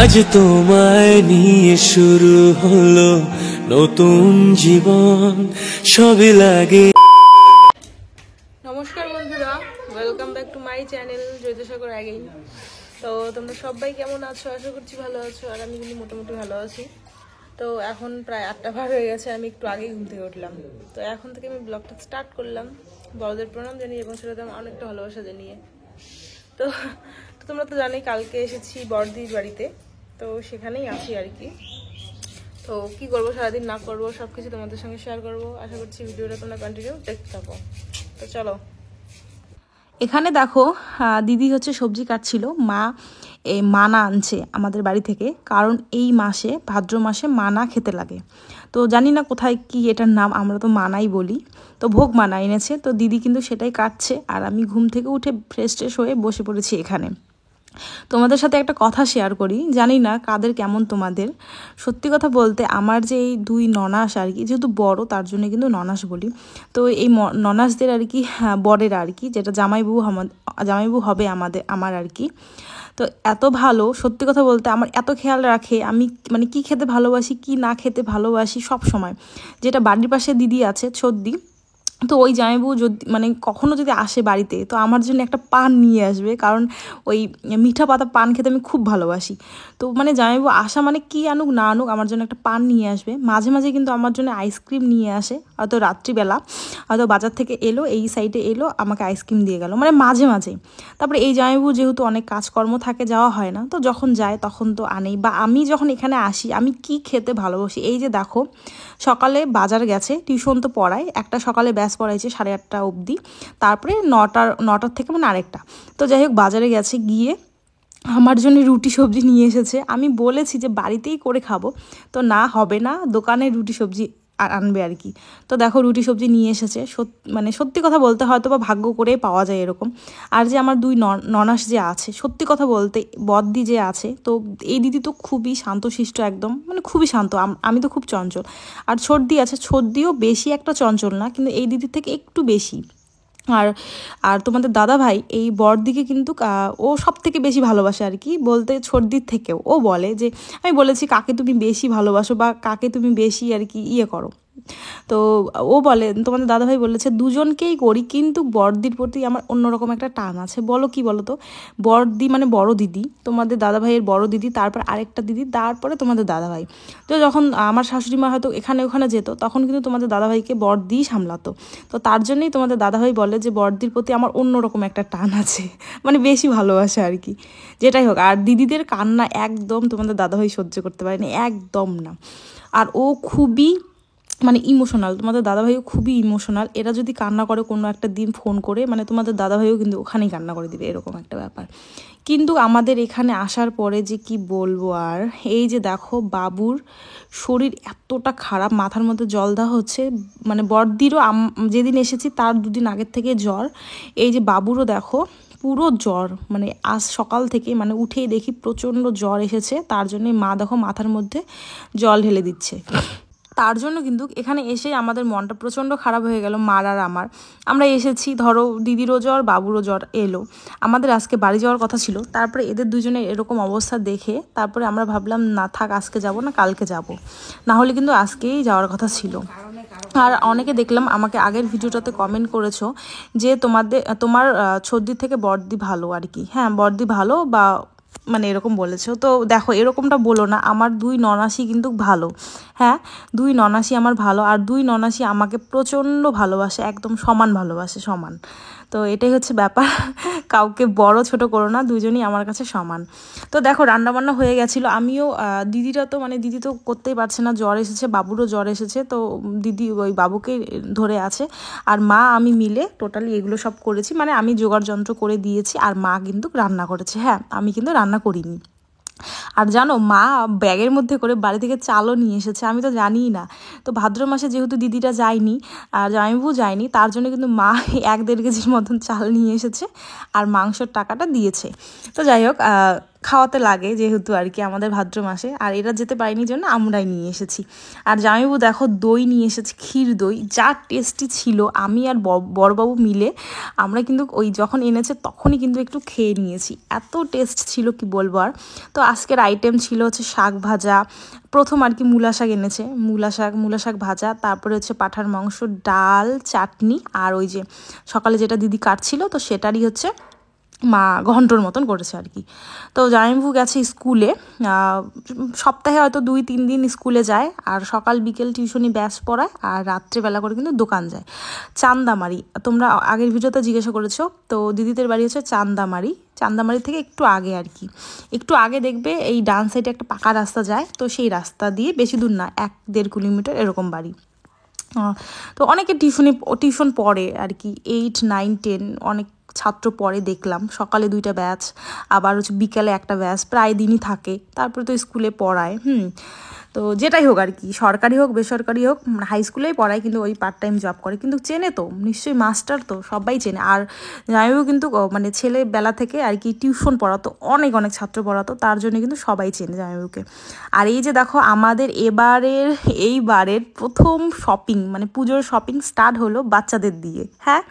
আজ তোমায় নিয়ে শুরু হলো নতুন জীবন, সবই লাগে। নমস্কার বন্ধুরা, welcome back to my channel Jyotishagar again. তো তোমরা সবাই কেমন আছো? আশা করছি ভালো আছো, আর আমি কিন্তু মোটামুটি ভালো আছি। তো এখন প্রায় 8টা পার হয়ে গেছে, আমি একটু আগেই ঘুম থেকে উঠলাম। তো এখন থেকে আমি ব্লগটা স্টার্ট করলাম বড়দের প্রণাম জানিয়ে এবং সেটাতে আমার অনেকটা ভালোবাসা জানিয়ে। তো তোমরা তো জানোই কালকে এসেছি বড়দির বাড়িতে, তো সেখানেই আছি আর কি। তো কি করবো, সারাদিন না করবো সব কিছু তোমাদের সঙ্গে শেয়ার করবো। আশা করছি ভিডিওটা তোমরা কন্টিনিউ দেখতে থাকো। তো চলো। এখানে দেখো দিদি হচ্ছে সবজি কাটছিল, মা এই মানা আনছে আমাদের বাড়ি থেকে, কারণ এই মাসে ভাদ্র মাসে মানা খেতে লাগে। তো জানি না কোথায় কি এটার নাম, আমরা তো মানাই বলি। তো ভোগ মানা এনেছে, তো দিদি কিন্তু সেটাই কাটছে, আর আমি ঘুম থেকে উঠে ফ্রেশ ট্রেশ হয়ে বসে পড়েছি এখানে। তোমাদের সাথে একটা কথা শেয়ার করি, জানি না কাদের কেমন তোমাদের। সত্যি কথা বলতে আমার যে এই দুই ননাস আর কি, যেহেতু বড় তার জন্য কিন্তু ননাস বলি। তো এই ননাসদের আর কি বরের আর কি, যেটা জামাইবু হবে আমার আর কি। তো এত ভালো, সত্যি কথা বলতে আমার এত খেয়াল রাখে, আমি মানে কি খেতে ভালোবাসি কি না খেতে ভালোবাসি সব সময়। যেটা বাড়ির পাশে দিদি আছে সর্দি, তো ওই জামাইবু যদি মানে কখনো যদি আসে বাড়িতে, তো আমার জন্য একটা পান নিয়ে আসবে, কারণ ওই মিঠা পাতা পান খেতে আমি খুব ভালোবাসি। তো মানে জামাইবু আসা মানে কি আনুক না আনুক আমার জন্য একটা পান নিয়ে আসবে। মাঝে মাঝে কিন্তু আমার জন্য আইসক্রিম নিয়ে আসে, হয়তো রাত্রিবেলা হয়তো বাজার থেকে এলো, এই সাইডে এলো, আমাকে আইসক্রিম দিয়ে গেল, মানে মাঝে মাঝে। তারপরে এই জামাইবু যেহেতু অনেক কাজকর্ম থাকে, যাওয়া হয় না, তো যখন যায় তখন তো আনেই। বা আমি যখন এখানে আসি আমি কি খেতে ভালোবাসি, এই যে দেখো সকালে বাজার গেছে, টিউশন তো পড়ায়, একটা সকালে ব্যাস পড়াইছে 8:30 অবধি, তারপরে নটার থেকে মানে আরেকটা। তো যাই হোক বাজারে গেছে, গিয়ে আমার জন্য রুটি সবজি নিয়ে এসেছে। আমি বলেছি যে বাড়িতেই করে খাবো, তো না হবে না, দোকানে রুটি সবজি আনবে আর কি। তো দেখো রুটি সবজি নিয়ে এসেছে। মানে সত্যি কথা বলতে হয়তো বা ভাগ্য করেই পাওয়া যায় এরকম। আর যে আমার দুই ননাস যে আছে, সত্যি কথা বলতে বদ্দি যে আছে, তো এই দিদি তো খুবই শান্তশিষ্ট একদম, মানে খুবই শান্ত। আমি তো খুব চঞ্চল। আর সর্দি আছে, সর্দিও বেশি একটা চঞ্চল না, কিন্তু এই দিদির থেকে একটু বেশি। আর আর তোমাদের দাদা ভাই এই বরদিকে কিন্তু ও সব থেকে বেশি ভালোবাসে আর কি, বলতে সর্দির থেকেও। ও বলে যে আমি বলেছি কাকে তুমি বেশি ভালোবাসো বা কাকে তুমি বেশি আর কি ইয়ে করো, তো ও বলে তোমাদের দাদাভাই বলেছে দুজনকেই করি, কিন্তু বড়দির প্রতি আমার অন্যরকম একটা টান আছে। বলো কি বলো তো, বড়দি মানে বড় দিদি, তোমাদের দাদাভাইয়ের বড় দিদি, তারপর আরেকটা দিদি, তারপরে তোমাদের দাদাভাই। তো যখন আমার শাশুড়ি মা হয়তো এখানে ওখানে যেত, তখন কিন্তু তোমাদের দাদাভাইকে বড়দিই সামলাতো। তো তার জন্যই তোমাদের দাদাভাই বলে যে বড়দির প্রতি আমার অন্যরকম একটা টান আছে, মানে বেশি ভালোবাসে আর কি। যেটাই হোক, আর দিদিদের কান্না একদম তোমাদের দাদাভাই সহ্য করতে পারেনি, একদম না। আর ও খুবই মানে ইমোশনাল, তোমাদের দাদাভাইও খুবই ইমোশনাল। এরা যদি কান্না করে কোনো একটা দিন ফোন করে, মানে তোমাদের দাদাভাইও কিন্তু ওখানেই কান্না করে দিবে, এরকম একটা ব্যাপার। কিন্তু আমাদের এখানে আসার পরে যে কি বলবো, আর এই যে দেখো বাবুর শরীর এতটা খারাপ, মাথার মধ্যে জল দেওয়া হচ্ছে। মানে বড়দিরও যেদিন এসেছি তার দুদিন আগের থেকে জ্বর। এই যে বাবুরও দেখো পুরো জ্বর, মানে আজ সকাল থেকে মানে উঠেই দেখি প্রচণ্ড জ্বর এসেছে। তার জন্যই মা দেখো মাথার মধ্যে জল ঢেলে দিচ্ছে। তার জন্য কিন্তু এখানে এসে আমাদের মনটা প্রচণ্ড খারাপ হয়ে গেল, মার আর আমার। আমরা এসেছি, ধরো দিদিরও জ্বর বাবুরও জ্বর এলো। আমাদের আজকে বাড়ি যাওয়ার কথা ছিল, তারপরে এদের দুজনের এরকম অবস্থা দেখে তারপরে আমরা ভাবলাম না থাক, আজকে যাব না, কালকে যাব। না হলে কিন্তু আজকেই যাওয়ার কথা ছিল। আর অনেকে দেখলাম আমাকে আগের ভিডিওটাতে কমেন্ট করেছো যে তোমার সর্দির থেকে বড়দি ভালো আর কি। হ্যাঁ, বড়দি ভালো বা মানে এরকম বলেছো। তো দেখো এরকমটা বলো না, আমার দুই ননাসি কিন্তু ভালো। হ্যাঁ, দুই ননাসি আমার ভালো, আর দুই ননাসি আমাকে প্রচণ্ড ভালোবাসে, একদম সমান ভালোবাসে, সমান। তো এটাই হচ্ছে ব্যাপার, কাউকে বড় ছোট করো না, দুজনই আমার কাছে সমান। তো দেখো রান্নাবান্না হয়ে গেছিলো, আমিও দিদিরা তো মানে দিদি তো করতেই পারছে না, জ্বর এসেছে, বাবুরও জ্বর এসেছে, তো দিদি ওই বাবুকেই ধরে আছে। আর মা আমি মিলে টোটালি এগুলো সব করেছি, মানে আমি জোগাড় যন্ত্র করে দিয়েছি, আর মা কিন্তু রান্না করেছে। হ্যাঁ, আমি কিন্তু রান্না করিনি। আর জানো মা ব্যাগের মধ্যে করে বাড়ি থেকে চালও নিয়ে এসেছে, আমি তো জানিই না। তো ভাদ্র মাসে যেহেতু দিদিটা যায়নি আর জামাইবাবু যায়নি, তার জন্য কিন্তু মা 1-1.5 কেজির মতন চাল নিয়ে এসেছে, আর মাংসর টাকাটা দিয়েছে। তো যাই হোক খাওয়াতে লাগে যেহেতু আর কি আমাদের ভাদ্র মাসে, আর এরা যেতে পারেনি জন্য আমরাই নিয়ে এসেছি। আর জামাইবাবু দেখো দই নিয়ে এসেছে, ক্ষীর দই, যা টেস্টি ছিল। আমি আর বড়বাবু মিলে আমরা কিন্তু ওই যখন এনেছে তখনই কিন্তু একটু খেয়ে নিয়েছি, এত টেস্ট ছিল কি বলবো আর। তো আজকের আইটেম ছিল হচ্ছে শাক ভাজা, প্রথম আর কি মূলা শাক এনেছে, মূলা শাক ভাজা, তারপরে হচ্ছে পাঁঠার মাংস, ডাল, চাটনি, আর ওই যে সকালে যেটা দিদি কাটছিল তো সেটারই হচ্ছে মা ঘন্টর মতন করেছে আর কি। তো জামাইবাবু গেছে স্কুলে, সপ্তাহে হয়তো 2-3 দিন স্কুলে যায়, আর সকাল বিকেল টিউশনি ব্যাচ পড়ায়, আর রাত্রেবেলা করে কিন্তু দোকান যায়। চান্দামারি, তোমরা আগের ভিডিওতে জিজ্ঞাসা করেছো, তো দিদিদের বাড়ি হচ্ছে চান্দামারি থেকে একটু আগে আর কি, একটু আগে দেখবে এই ডান সাইডে একটা পাকা রাস্তা যায়, তো সেই রাস্তা দিয়ে বেশি দূর না, 1-1.5 কিলোমিটার এরকম বাড়ি। তো অনেকে টিউশন পড়ে আর কি, 8, 9, 10 অনেক ছাত্র পড়ে দেখলাম, সকালে 2টা ব্যাচ, আবার হচ্ছে বিকালে একটা ব্যাচ, প্রায় দিনই থাকে, তারপরে তো স্কুলে পড়ায়। তো যেটাই হোক আর কি, সরকারি হোক বেসরকারি হোক, হাই স্কুলেই পড়ায়, কিন্তু ওই পার্ট টাইম জব করে, কিন্তু চেনে তো নিশ্চয়ই, মাস্টার তো সবাই চেনে। আর জামাইবাবু কিন্তু মানে ছেলেবেলা থেকে আর কি টিউশন পড়াতো, অনেক ছাত্র পড়াতো, তার জন্য কিন্তু সবাই চেনে জামাইবাবুকে। আর এই যে দেখো আমাদের এইবারের প্রথম শপিং, মানে পুজোর শপিং স্টার্ট হলো বাচ্চাদের দিয়ে। হ্যাঁ,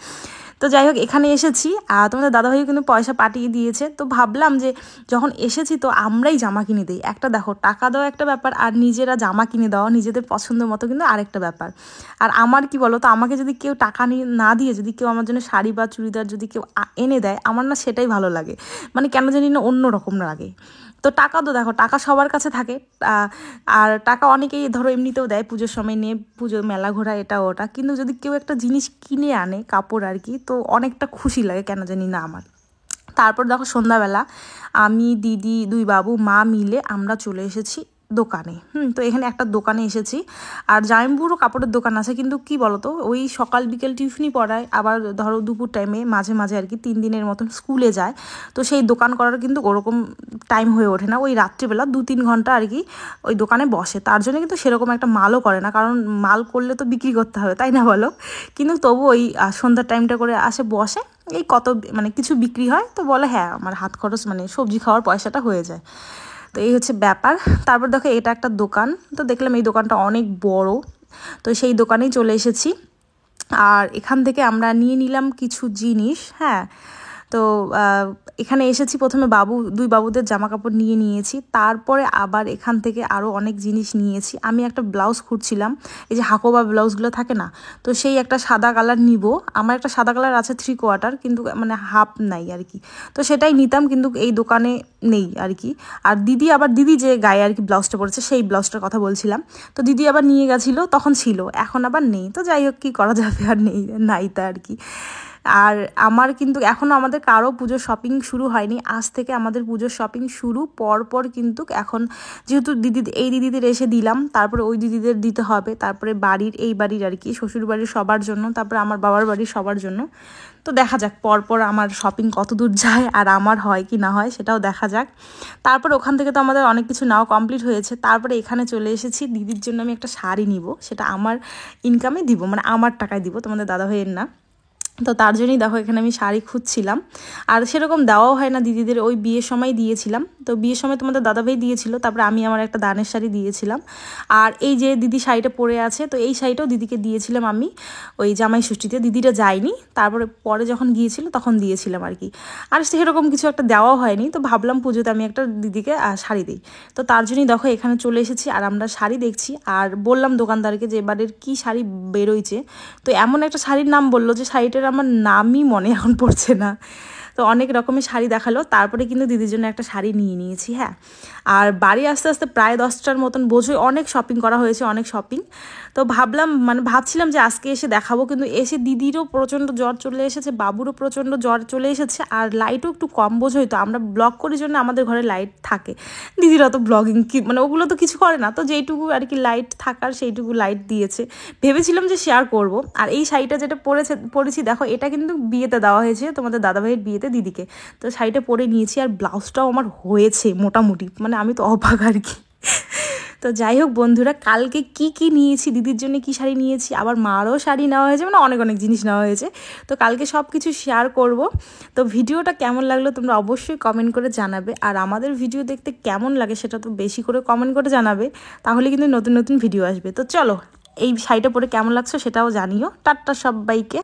তো যাই হোক এখানে এসেছি, আর তোমাদের দাদাভাই কিন্তু পয়সা পাঠিয়ে দিয়েছে, তো ভাবলাম যে যখন এসেছি তো আমরাই জামা কিনে দিই। একটা দেখো টাকা দেওয়া একটা ব্যাপার, আর নিজেরা জামা কিনে দেওয়া নিজেদের পছন্দ মতো কিন্তু আরেকটা ব্যাপার। আর আমার কি বলো তো, আমাকে যদি কেউ টাকা না দিয়ে যদি কেউ আমার জন্য শাড়ি বা চুড়িদার যদি কেউ এনে দেয়, আমার না সেটাই ভালো লাগে, মানে কেন জানি না অন্য রকম লাগে। তো টাকা তো দেখো টাকা সবার কাছে থাকে, আর টাকা অনেকেই ধরো এমনিতেও দেয় পুজোর সময় নিয়ে, পুজো মেলা ঘোরা এটা ওটা, কিন্তু যদি কেউ একটা জিনিস কিনে আনে, কাপড় আর কি, তো অনেকটা খুশি লাগে কেন জানি না আমার। তারপর দেখো সন্ধ্যাবেলা আমি, দিদি, 2 বাবু, মা মিলে আমরা চলে এসেছি দোকানে। তো এখানে একটা দোকানে এসেছি, আর জামাইবাবুরও কাপড়ের দোকান আছে, কিন্তু কি বলতো ওই সকাল বিকেল টিউশনি পড়ায়, আবার ধরো দুপুর টাইমে মাঝে মাঝে আর কি 3 দিনের মতন স্কুলে যায়, তো সেই দোকান করার কিন্তু ওরকম টাইম হয়ে ওঠে না, ওই রাত্রিবেলা 2-3 ঘন্টা আর কি ওই দোকানে বসে, তার জন্য কিন্তু সেরকম একটা মালও করে না, কারণ মাল করলে তো বিক্রি করতে হবে, তাই না বলো। কিন্তু তবু ওই সন্ধ্যার টাইমটা করে আসে, বসে, এই কত মানে কিছু বিক্রি হয়, তো বলে হ্যাঁ আমার হাত খরচ মানে সবজি খাওয়ার পয়সাটা হয়ে যায়। তো এই হচ্ছে ব্যাপার। তারপর দেখো এটা একটা দোকান, তো দেখলাম এই দোকানটা অনেক বড়, তো সেই দোকানেই চলে এসেছি, আর এখান থেকে আমরা নিয়ে নিলাম কিছু জিনিস। হ্যাঁ, তো এখানে এসেছি, প্রথমে 2 বাবুদের জামা কাপড় নিয়ে নিয়েছি, তারপরে আবার এখান থেকে আরও অনেক জিনিস নিয়েছি। আমি একটা ব্লাউজ খুঁজছিলাম, এই যে হাকোবা ব্লাউজগুলো থাকে না, তো সেই একটা সাদা কালার নিব, আমার একটা সাদা কালার আছে 3/4, কিন্তু মানে হাফ নাই আর কি, তো সেটাই নিতাম, কিন্তু এই দোকানে নেই আর কি। আর দিদি যে গায়ে আর কি ব্লাউজটা পরেছে সেই ব্লাউজটার কথা বলছিলাম, তো দিদি আবার নিয়ে গেছিলো, তখন ছিল, এখন আবার নেই, তো যাই হোক কী করা যাবে, আর নাই তা আর কি। আর আমার কিন্তু এখনও আমাদের কারো পুজোর শপিং শুরু হয়নি, আজ থেকে আমাদের পুজোর শপিং শুরু, পরপর কিন্তু এখন যেহেতু এই দিদিদের এসে দিলাম, তারপরে ওই দিদিদের দিতে হবে, তারপরে এই বাড়ির আর কি শ্বশুর বাড়ির সবার জন্য, তারপরে আমার বাবার বাড়ির সবার জন্য। তো দেখা যাক পরপর আমার শপিং কত দূর যায়, আর আমার হয় কি না হয় সেটাও দেখা যাক। তারপর ওখান থেকে তো আমাদের অনেক কিছু নাও কমপ্লিট হয়েছে, তারপরে এখানে চলে এসেছি, দিদির জন্য আমি একটা শাড়ি নিব, সেটা আমার ইনকামে দিব, মানে আমার টাকায় দিব, তোমাদের দাদাভাইয়ের না। তো তার জন্যই দেখো এখানে আমি শাড়ি খুঁজছিলাম, আর সেরকম দেওয়াও হয় না দিদিদের, ওই বিয়ের সময় দিয়েছিলাম, তো বিয়ের সময় তোমাদের দাদাভাই দিয়েছিল, তারপরে আমি আমার একটা দানের শাড়ি দিয়েছিলাম, আর এই যে দিদি শাড়িটা পরে আছে, তো এই শাড়িটাও দিদিকে দিয়েছিলাম আমি ওই জামাই ষষ্ঠীতে, দিদিটা যায়নি, তারপরে পরে যখন গিয়েছিল তখন দিয়েছিলাম আর কি। আর সেরকম কিছু একটা দেওয়াও হয়নি, তো ভাবলাম পুজোতে আমি একটা দিদিকে শাড়ি দিই, তো তার জন্যই দেখো এখানে চলে এসেছি, আর আমরা শাড়ি দেখছি, আর বললাম দোকানদারকে যে এবারের কী শাড়ি বেরোইছে, তো এমন একটা শাড়ির নাম বললো যে শাড়িটার আমার নামই মনে এখন পড়ছে না, তো অনেক রকমের শাড়ি দেখালো, তারপরে কিন্তু দিদির জন্য একটা শাড়ি নিয়ে নিয়েছি। হ্যাঁ, আর বাড়ি আস্তে আস্তে প্রায় 10টার মতন, বোঝোই অনেক শপিং করা হয়েছে, অনেক শপিং। তো ভাবছিলাম যে আজকে এসে দেখাবো, কিন্তু এসে দিদিরও প্রচণ্ড জ্বর চলে এসেছে, বাবুরও প্রচণ্ড জ্বর চলে এসেছে, আর লাইটও একটু কম, বোঝোই তো আমরা ব্লগ করি জন্য আমাদের ঘরে লাইট থাকে, দিদির অত ব্লগিং কি মানে ওগুলো তো কিছু করে না, তো যেইটুকু আর কি লাইট থাকার সেইটুকু লাইট দিয়েছে, ভেবেছিলাম যে শেয়ার করব। আর এই শাড়িটা যেটা পরেছি দেখো, এটা কিন্তু বিয়েতে দেওয়া হয়েছে তোমাদের দাদাভাইয়ের বিয়েতে দিদিকে, তো শাড়িটা পরে নিয়েছি, আর ব্লাউজটাও আমার হয়েছে মোটামুটি, মানে আমি তো অবাক আর কি। তো যাই হোক বন্ধুরা, কালকে কি নিয়েছি, দিদির জন্য কি শাড়ি নিয়েছি, আবার মারও শাড়ি নেওয়া হয়েছে, মানে অনেক অনেক জিনিস নেওয়া হয়েছে। তো কালকে সব কিছু শেয়ার করব। তো ভিডিওটা কেমন লাগলো তোমরা অবশ্যই কমেন্ট করে জানাবে, আর আমাদের ভিডিও দেখতে কেমন লাগে সেটা তো বেশি করে কমেন্ট করে জানাবে, তাহলে কিন্তু নতুন নতুন ভিডিও আসবে। তো চলো, এই শাড়িটা পরে কেমন লাগছে সেটাও জানিও। টাটা সবাইকে।